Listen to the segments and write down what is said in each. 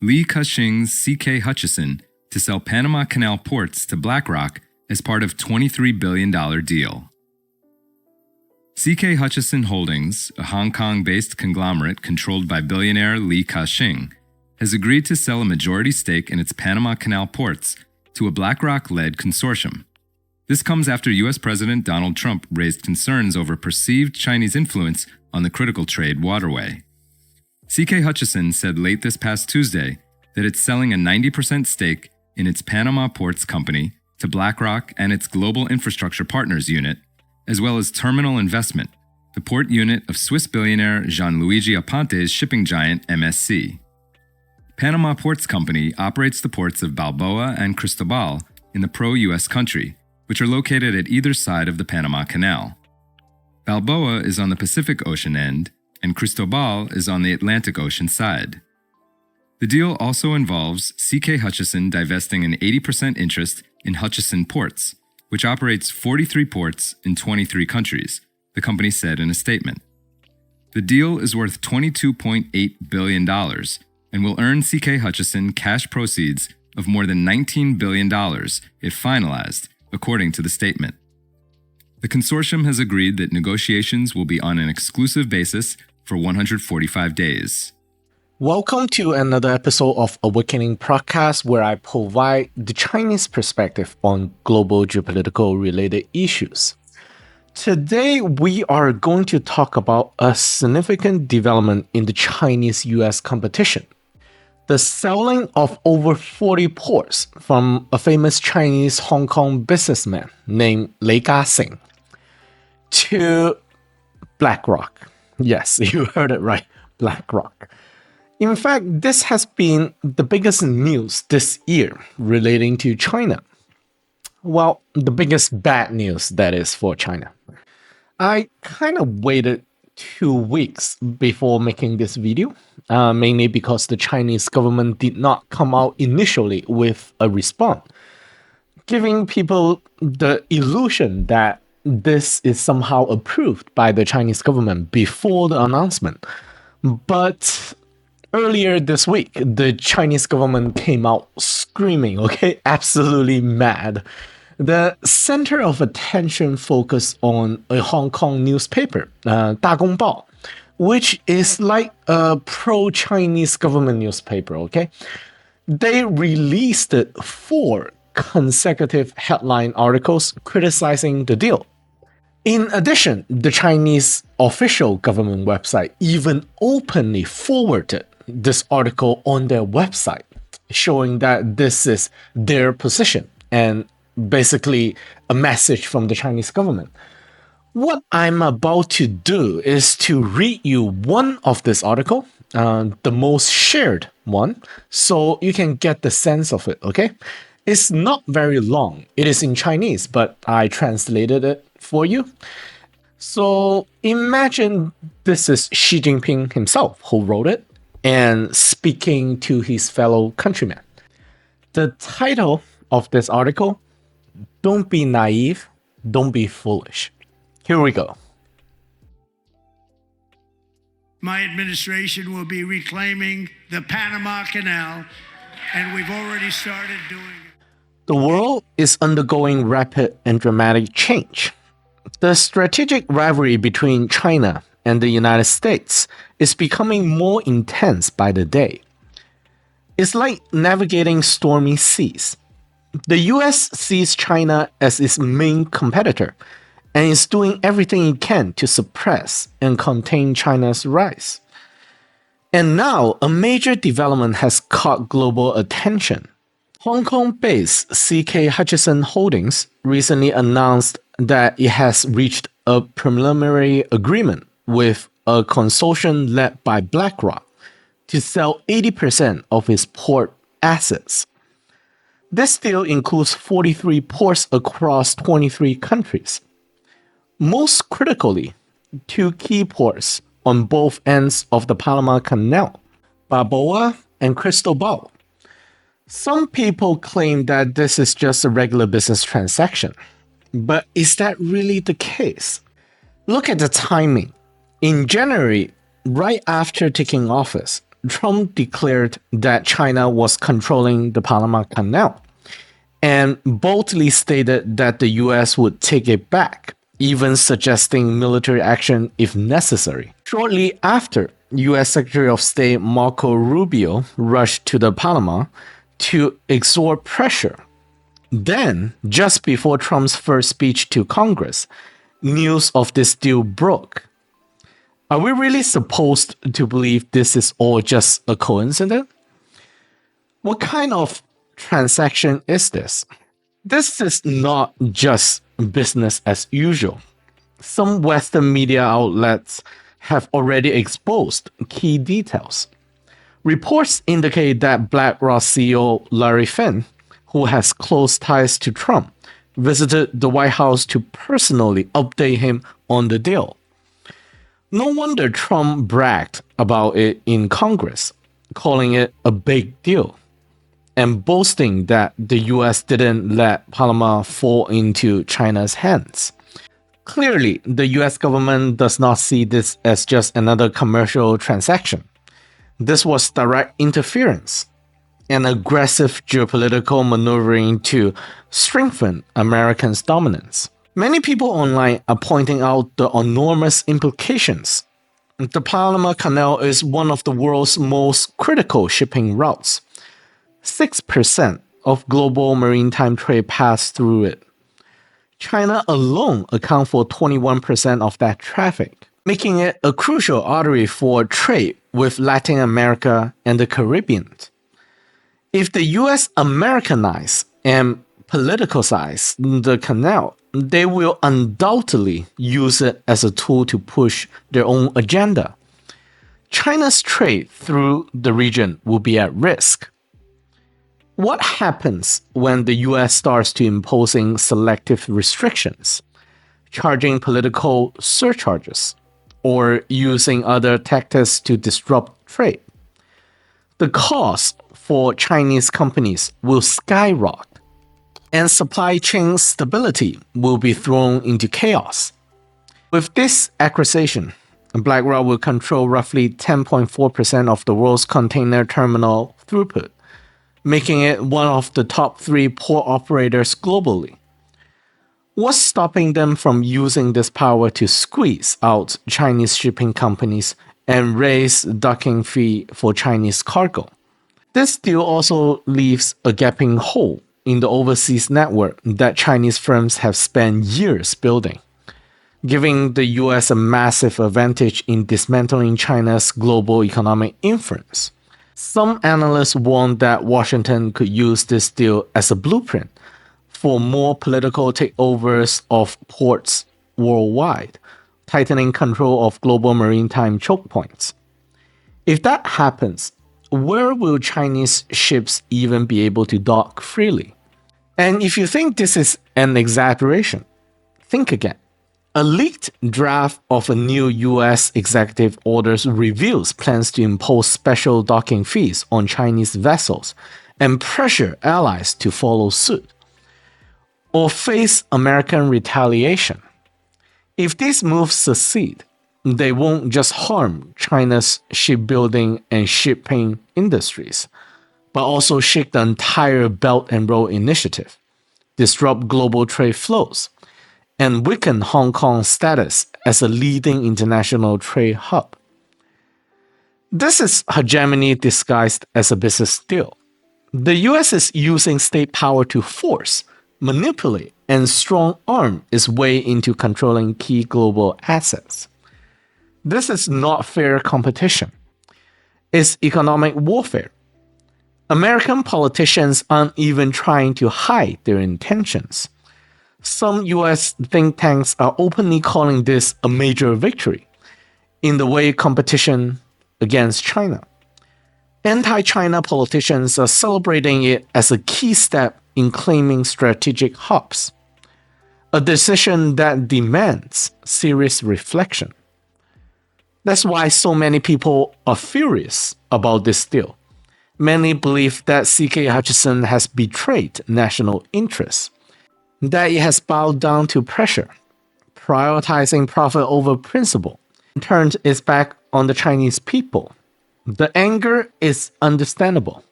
Ka-Shing's C.K. Hutchison to sell Panama Canal ports to BlackRock as part of $23 billion deal. C.K. Hutchison Holdings, a Hong Kong-based conglomerate controlled by billionaire Ka-Shing, has agreed to sell a majority stake in its Panama Canal ports to a BlackRock-led consortium. This comes after U.S. President Donald Trump raised concerns over perceived Chinese influence on the critical trade waterway. C.K. Hutchison said late this past Tuesday that it's selling a 90% stake in its Panama Ports company to BlackRock and its Global Infrastructure Partners unit, as well as Terminal Investment, the port unit of Swiss billionaire Gianluigi Aponte's shipping giant MSC. Panama Ports Company operates the ports of Balboa and Cristobal in the pro-U.S. country, which are located at either side of the Panama Canal. Balboa is on the Pacific Ocean end, and Cristobal is on the Atlantic Ocean side. The deal also involves C.K. Hutchison divesting an 80% interest in Hutchison Ports, which operates 43 ports in 23 countries, the company said in a statement. The deal is worth $22.8 billion and will earn C.K. Hutchison cash proceeds of more than $19 billion if finalized, according to the statement. The consortium has agreed that negotiations will be on an exclusive basis for 145 days. Welcome to another episode of Awakening Podcast, where I provide the Chinese perspective on global geopolitical related issues. Today, we are going to talk about a significant development in the Chinese-US competition. The selling of over 40 ports from a famous Chinese Hong Kong businessman named Ka-Shing to BlackRock. Yes, you heard it right, BlackRock. In fact, this has been the biggest news this year relating to China. Well, the biggest bad news, that is, for China. I kind of waited 2 weeks before making this video, mainly because the Chinese government did not come out initially with a response, giving people the illusion that this is somehow approved by the Chinese government before the announcement. But earlier this week, the Chinese government came out screaming, absolutely mad. The center of attention focused on a Hong Kong newspaper, 大公报, which is like a pro-Chinese government newspaper, They released 4 consecutive headline articles criticizing the deal. In addition, the Chinese official government website even openly forwarded this article on their website, showing that this is their position and basically a message from the Chinese government. What I'm about to do is to read you one of this article, the most shared one, so you can get the sense of it, It's not very long. It is in Chinese, but I translated it for you. So imagine this is Xi Jinping himself who wrote it and speaking to his fellow countrymen. The title of this article, Don't be naive, don't be foolish. Here we go. My administration will be reclaiming the Panama Canal, and we've already started doing it. The world is undergoing rapid and dramatic change. The strategic rivalry between China and the United States is becoming more intense by the day. It's like navigating stormy seas. The US sees China as its main competitor and is doing everything it can to suppress and contain China's rise. And now, a major development has caught global attention. Hong Kong-based C.K. Hutchison Holdings recently announced that it has reached a preliminary agreement with a consortium led by BlackRock to sell 80% of its port assets. This deal includes 43 ports across 23 countries. Most critically, 2 key ports on both ends of the Panama Canal, Balboa and Cristobal. Some people claim that this is just a regular business transaction. But is that really the case? Look at the timing. In January, right after taking office, Trump declared that China was controlling the Panama Canal and boldly stated that the US would take it back, even suggesting military action if necessary. Shortly after, US Secretary of State Marco Rubio rushed to the Panama to exert pressure. Then, just before Trump's first speech to Congress, news of this deal broke. Are we really supposed to believe this is all just a coincidence? What kind of transaction is this? This is not just business as usual. Some Western media outlets have already exposed key details. Reports indicate that BlackRock CEO Larry Fink, who has close ties to Trump, visited the White House to personally update him on the deal. No wonder Trump bragged about it in Congress, calling it a big deal, and boasting that the US didn't let Panama fall into China's hands. Clearly, the US government does not see this as just another commercial transaction. This was direct interference, an aggressive geopolitical maneuvering to strengthen Americans' dominance. Many people online are pointing out the enormous implications. The Panama Canal is one of the world's most critical shipping routes. 6% of global maritime trade pass through it. China alone accounts for 21% of that traffic, making it a crucial artery for trade with Latin America and the Caribbean. If the US Americanize and politicize the canal, they will undoubtedly use it as a tool to push their own agenda. China's trade through the region will be at risk. What happens when the US starts to imposing selective restrictions, charging political surcharges, or using other tactics to disrupt trade? The cost for Chinese companies will skyrocket, and supply chain stability will be thrown into chaos. With this acquisition, BlackRock will control roughly 10.4% of the world's container terminal throughput, making it one of the top 3 port operators globally. What's stopping them from using this power to squeeze out Chinese shipping companies and raise docking fee for Chinese cargo? This deal also leaves a gaping hole in the overseas network that Chinese firms have spent years building, giving the US a massive advantage in dismantling China's global economic influence. Some analysts warn that Washington could use this deal as a blueprint for more political takeovers of ports worldwide, tightening control of global maritime choke points. If that happens, where will Chinese ships even be able to dock freely? And if you think this is an exaggeration, think again. A leaked draft of a new US executive orders reveals plans to impose special docking fees on Chinese vessels and pressure allies to follow suit or face American retaliation. If these moves succeed, they won't just harm China's shipbuilding and shipping industries, but also shake the entire Belt and Road Initiative, disrupt global trade flows, and weaken Hong Kong's status as a leading international trade hub. This is hegemony disguised as a business deal. The US is using state power to force, manipulate, and strong-arm its way into controlling key global assets. This is not fair competition. It's economic warfare. American politicians aren't even trying to hide their intentions. Some US think tanks are openly calling this a major victory in the way competition against China. Anti-China politicians are celebrating it as a key step in claiming strategic hubs, a decision that demands serious reflection. That's why so many people are furious about this deal. Many believe that CK Hutchison has betrayed national interests, that it has bowed down to pressure, prioritizing profit over principle, and turned its back on the Chinese people. The anger is understandable.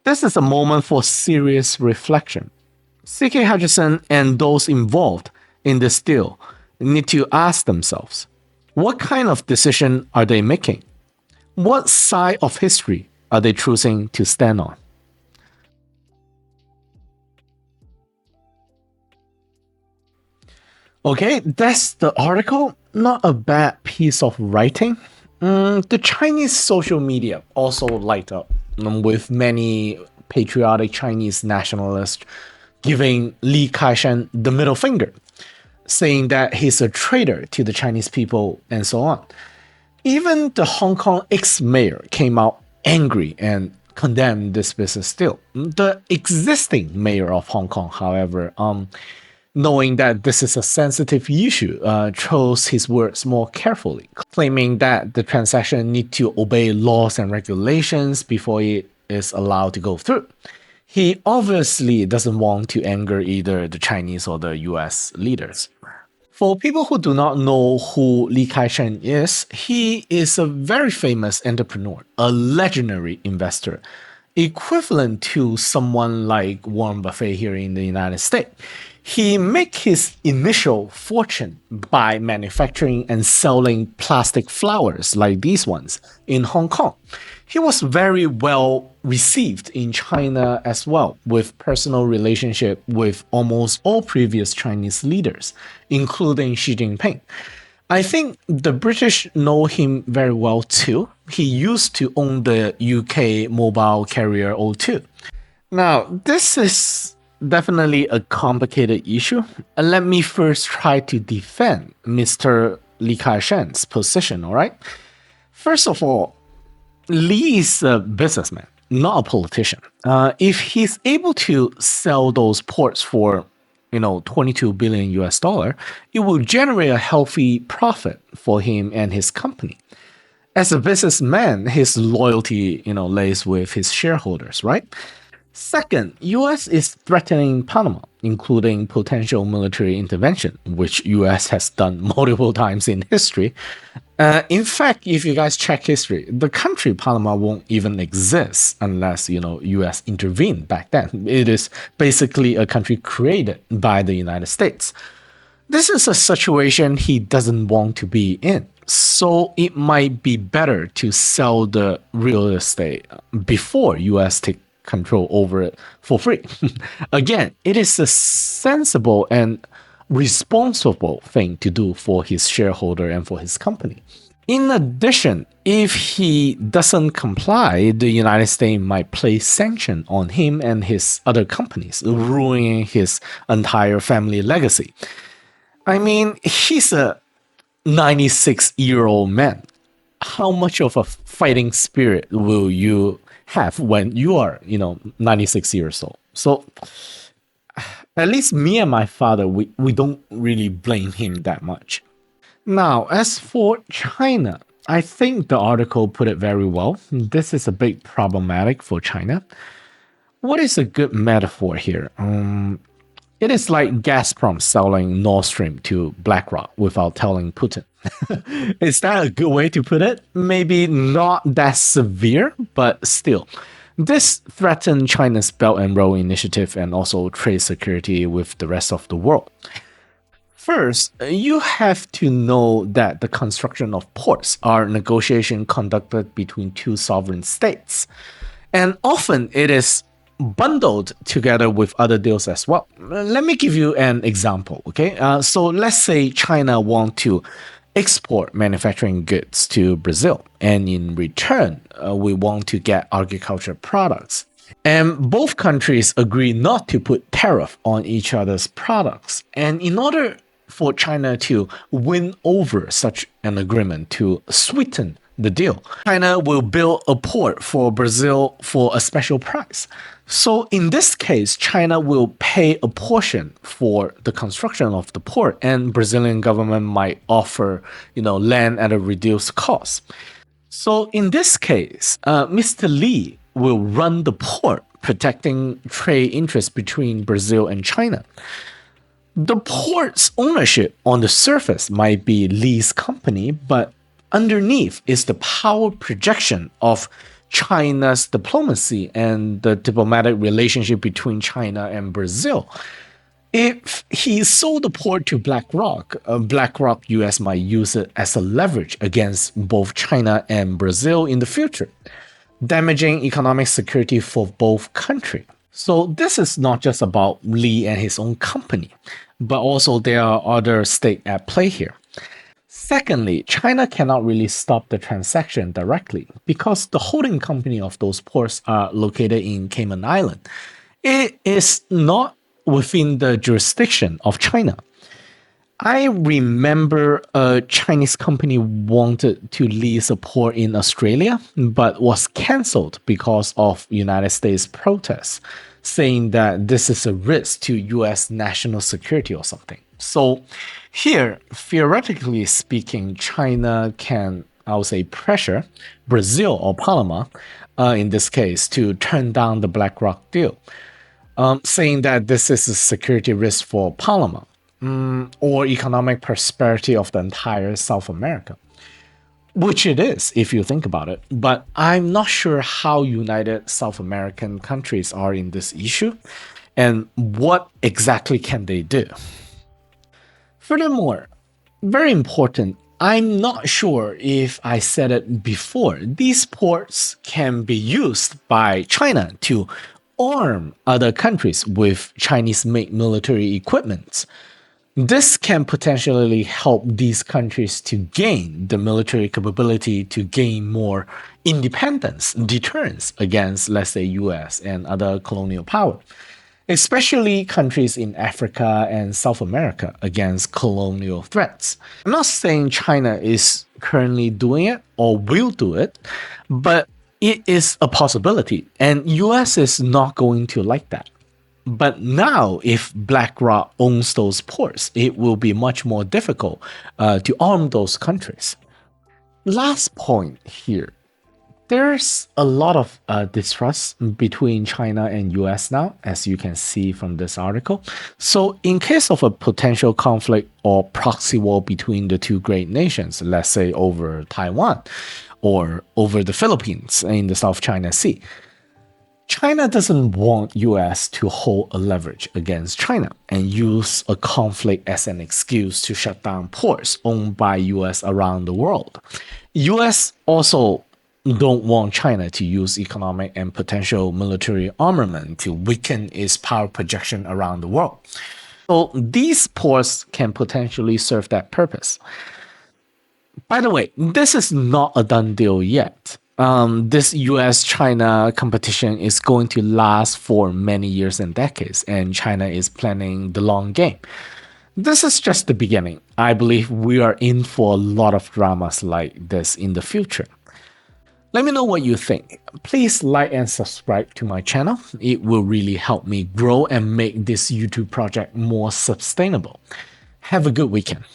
This is a moment for serious reflection. C.K. Hutchison and those involved in this deal need to ask themselves, what kind of decision are they making? What side of history are they choosing to stand on? Okay, that's the article. Not a bad piece of writing. The Chinese social media also light up with many patriotic Chinese nationalists giving Li Ka-Shing the middle finger, saying that he's a traitor to the Chinese people and so on. Even the Hong Kong ex-mayor came out angry and condemned this business deal. The existing mayor of Hong Kong, however, knowing that this is a sensitive issue, chose his words more carefully, claiming that the transaction need to obey laws and regulations before it is allowed to go through. He obviously doesn't want to anger either the Chinese or the US leaders. For people who do not know who Li Ka-Shing is, he is a very famous entrepreneur, a legendary investor, equivalent to someone like Warren Buffett here in the United States. He made his initial fortune by manufacturing and selling plastic flowers like these ones in Hong Kong. He was very well received in China as well, with personal relationship with almost all previous Chinese leaders, including Xi Jinping. I think the British know him very well too. He used to own the UK mobile carrier O2. Now, this is definitely a complicated issue. Let me first try to defend Mr. Li Ka-Shing's position, all right? First of all, Li is a businessman, not a politician. If he's able to sell those ports for 22 billion US dollar, it will generate a healthy profit for him and his company. As a businessman, his loyalty, lays with his shareholders, right? Second, US is threatening Panama, including potential military intervention, which US has done multiple times in history. In fact, if you guys check history, the country Panama won't even exist unless, US intervened back then. It is basically a country created by the United States. This is a situation he doesn't want to be in. So it might be better to sell the real estate before US take control over it for free. Again, it is a sensible and responsible thing to do for his shareholder and for his company. In addition, if he doesn't comply, the United States might place sanction on him and his other companies, ruining his entire family legacy. I mean, he's a 96-year-old man. How much of a fighting spirit will you have when you are, 96 years old? So at least me and my father, we don't really blame him that much. Now, as for China, I think the article put it very well. This is a big problematic for China. What is a good metaphor here? It is like Gazprom selling Nord Stream to BlackRock without telling Putin. Is that a good way to put it? Maybe not that severe, but still. This threatened China's Belt and Road Initiative and also trade security with the rest of the world. First, you have to know that the construction of ports are negotiations conducted between two sovereign states. And often it is bundled together with other deals as well. Let me give you an example, okay? So let's say China want to export manufacturing goods to Brazil, and in return, we want to get agriculture products. And both countries agree not to put tariff on each other's products. And in order for China to win over such an agreement to sweeten the deal, China will build a port for Brazil for a special price. So in this case, China will pay a portion for the construction of the port, and Brazilian government might offer, land at a reduced cost. So in this case, Mr. Li will run the port, protecting trade interests between Brazil and China. The port's ownership on the surface might be Li's company, but underneath is the power projection of China's diplomacy and the diplomatic relationship between China and Brazil. If he sold the port to BlackRock, BlackRock US might use it as a leverage against both China and Brazil in the future, damaging economic security for both countries. So this is not just about Lee and his own company, but also there are other stakes at play here. Secondly, China cannot really stop the transaction directly because the holding company of those ports are located in Cayman Island. It is not within the jurisdiction of China. I remember a Chinese company wanted to lease a port in Australia, but was cancelled because of United States protests, saying that this is a risk to US national security or something. So here, theoretically speaking, China can, I would say, pressure Brazil or Panama, in this case, to turn down the BlackRock deal, saying that this is a security risk for Panama or economic prosperity of the entire South America, which it is if you think about it. But I'm not sure how united South American countries are in this issue and what exactly can they do. Furthermore, very important, I'm not sure if I said it before, these ports can be used by China to arm other countries with Chinese-made military equipment. This can potentially help these countries to gain the military capability to gain more independence, deterrence against, let's say, US and other colonial power, especially countries in Africa and South America against colonial threats. I'm not saying China is currently doing it or will do it, but it is a possibility, and US is not going to like that. But now, if BlackRock owns those ports, it will be much more difficult to arm those countries. Last point here. There's a lot of distrust between China and US now, as you can see from this article. So in case of a potential conflict or proxy war between the two great nations, let's say over Taiwan or over the Philippines in the South China Sea, China doesn't want US to hold a leverage against China and use a conflict as an excuse to shut down ports owned by US around the world. US also don't want China to use economic and potential military armament to weaken its power projection around the world. So these ports can potentially serve that purpose. By the way, this is not a done deal yet. This US-China competition is going to last for many years and decades, and China is planning the long game. This is just the beginning. I believe we are in for a lot of dramas like this in the future. Let me know what you think. Please like and subscribe to my channel. It will really help me grow and make this YouTube project more sustainable. Have a good weekend.